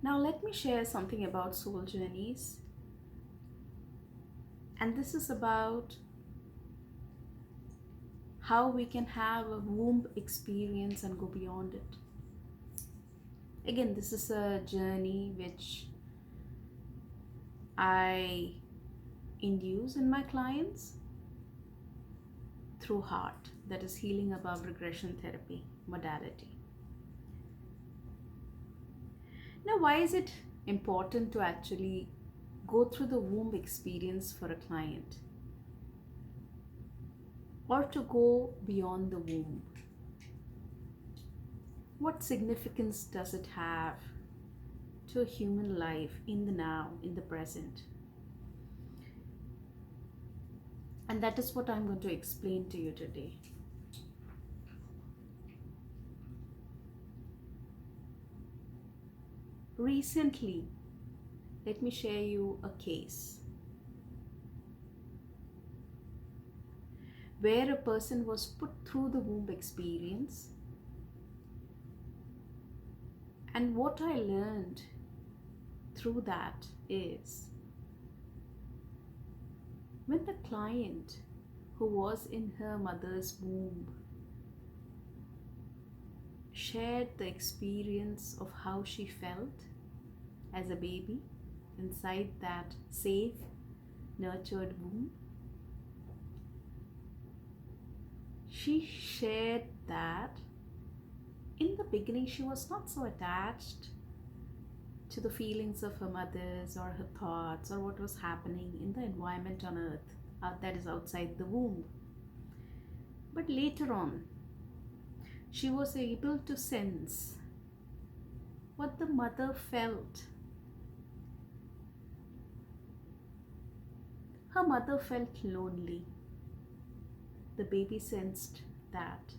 Now, let me share something about soul journeys, and this is about how we can have a womb experience and go beyond it. Again, this is a journey which I induce in my clients through heart, that is healing above regression therapy modality. Now, why is it important to actually go through the womb experience for a client or to go beyond the womb? What significance does it have to a human life in the now, in the present? And that is what I'm going to explain to you today. Recently, let me share you a case where a person was put through the womb experience, and what I learned through that is when the client who was in her mother's womb shared the experience of how she felt as a baby inside that safe, nurtured womb, she shared that in the beginning she was not so attached to the feelings of her mother's or her thoughts or what was happening in the environment on earth, that is outside the womb. But later on, she was able to sense what the mother felt. Her mother felt lonely. The baby sensed that.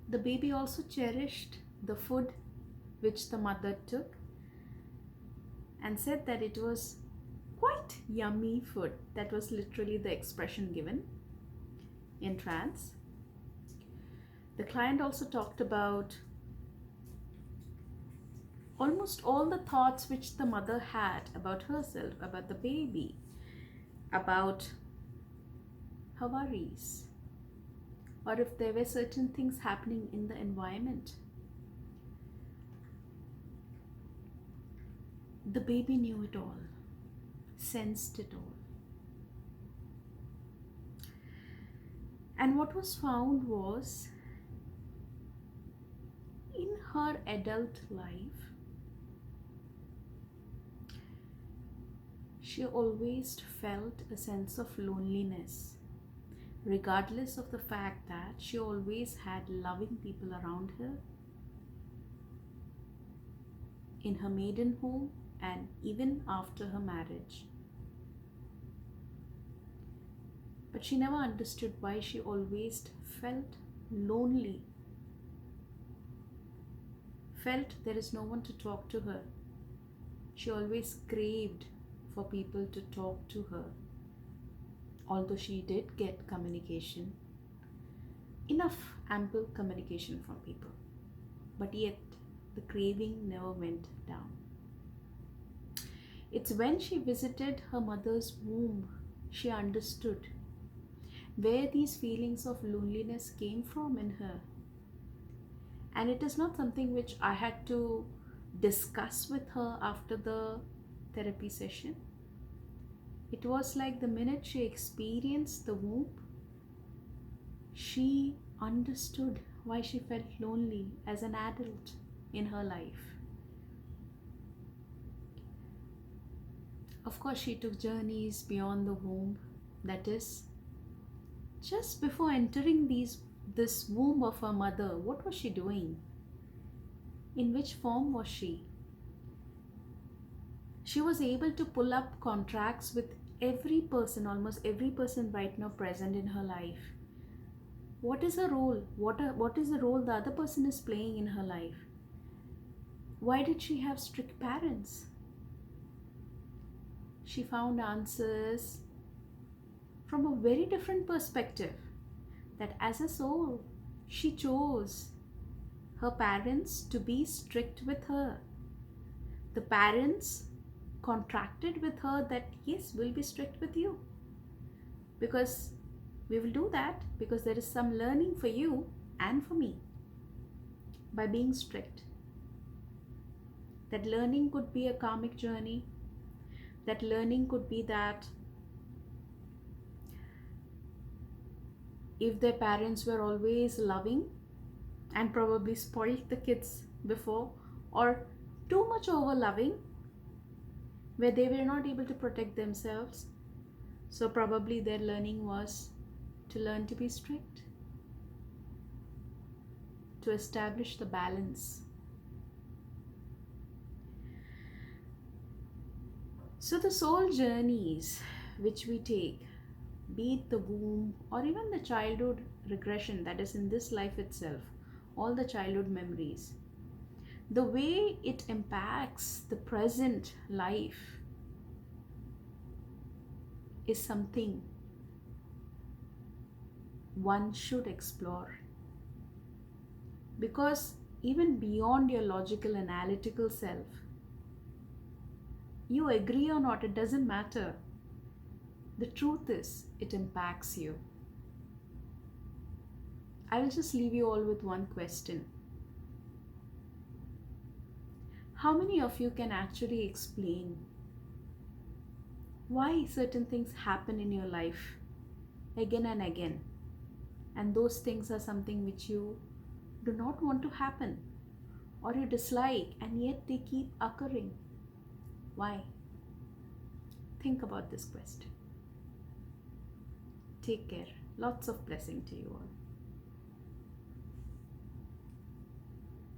The baby also cherished the food which the mother took and said that it was quite yummy food. That was literally the expression given in trance. The client also talked about almost all the thoughts which the mother had about herself, about the baby, about her worries, or if there were certain things happening in the environment. The baby knew it all, sensed it all. And what was found was, in her adult life, she always felt a sense of loneliness, regardless of the fact that she always had loving people around her in her maiden home and even after her marriage. But she never understood why she always felt lonely, felt there is no one to talk to her. She always craved for people to talk to her. Although she did get communication, enough ample communication from people, but yet the craving never went down. It's when she visited her mother's womb she understood where these feelings of loneliness came from in her. And it is not something which I had to discuss with her after the therapy session. It was like the minute she experienced the womb, she understood why she felt lonely as an adult in her life. Of course, she took journeys beyond the womb. That is, just before entering this womb of her mother, what was she doing? In which form was she? She was able to pull up contracts with every person, almost every person right now present in her life. What is her role? What is the role the other person is playing in her life? Why did she have strict parents? She found answers from a very different perspective, that as a soul, she chose her parents to be strict with her. The parents contracted with her that yes, we'll be strict with you, because we will do that because there is some learning for you and for me by being strict. That learning could be a karmic journey. That learning could be that if their parents were always loving and probably spoiled the kids before, or too much over loving where they were not able to protect themselves, so probably their learning was to learn to be strict, to establish the balance. So the soul journeys which we take, be it the womb or even the childhood regression that is in this life itself, all the childhood memories, the way it impacts the present life is something one should explore. Because even beyond your logical, analytical self, you agree or not, it doesn't matter. The truth is, it impacts you. I will just leave you all with one question. How many of you can actually explain why certain things happen in your life again and again? And those things are something which you do not want to happen or you dislike, and yet they keep occurring. Why? Think about this question. Take care. Lots of blessing to you all.